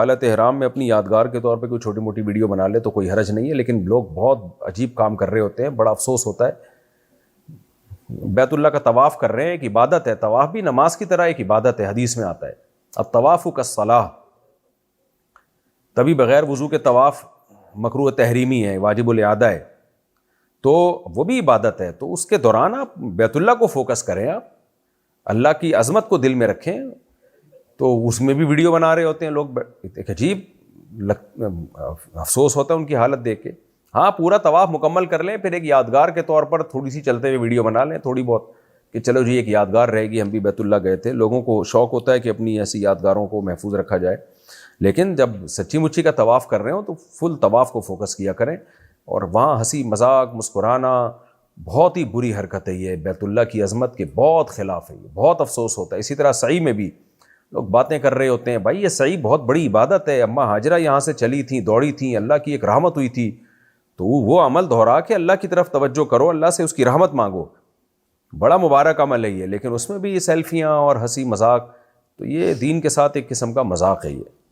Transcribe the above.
حالت احرام میں اپنی یادگار کے طور پہ کوئی چھوٹی موٹی ویڈیو بنا لے تو کوئی حرج نہیں ہے، لیکن لوگ بہت عجیب کام کر رہے ہوتے ہیں، بڑا افسوس ہوتا ہے. بیت اللہ کا طواف کر رہے ہیں، ایک عبادت ہے، طواف بھی نماز کی طرح ایک عبادت ہے، حدیث میں آتا ہے الطواف کالصلاۃ. تبھی بغیر وضو کے طواف مکروہ تحریمی ہے، واجب الاعادہ ہے، تو وہ بھی عبادت ہے. تو اس کے دوران آپ بیت اللہ کو فوکس کریں، آپ اللہ کی عظمت کو دل میں رکھیں. تو اس میں بھی ویڈیو بنا رہے ہوتے ہیں لوگ، ایک عجیب افسوس ہوتا ہے ان کی حالت دیکھ کے. ہاں پورا طواف مکمل کر لیں، پھر ایک یادگار کے طور پر تھوڑی سی چلتے ہوئے ویڈیو بنا لیں تھوڑی بہت، کہ چلو جی ایک یادگار رہے گی، ہم بھی بیت اللہ گئے تھے. لوگوں کو شوق ہوتا ہے کہ اپنی ایسی یادگاروں کو محفوظ رکھا جائے، لیکن جب سچی مچی کا طواف کر رہے ہوں تو فل طواف کو فوکس کیا کریں. اور وہاں ہنسی مذاق مسکرانا بہت ہی بری حرکت ہے، یہ بیت اللہ کی عظمت کے بہت خلاف ہے، یہ بہت افسوس ہوتا ہے. اسی طرح سعی میں بھی لوگ باتیں کر رہے ہوتے ہیں، بھائی یہ سعی بہت بڑی عبادت ہے، اماں ہاجرہ یہاں سے چلی تھیں، دوڑی تھیں، اللہ کی ایک رحمت ہوئی تھی، تو وہ عمل دہرا کے اللہ کی طرف توجہ کرو، اللہ سے اس کی رحمت مانگو. بڑا مبارک عمل ہے یہ، لیکن اس میں بھی یہ سیلفیاں اور ہنسی مذاق، تو یہ دین کے ساتھ ایک قسم کا مذاق ہے یہ.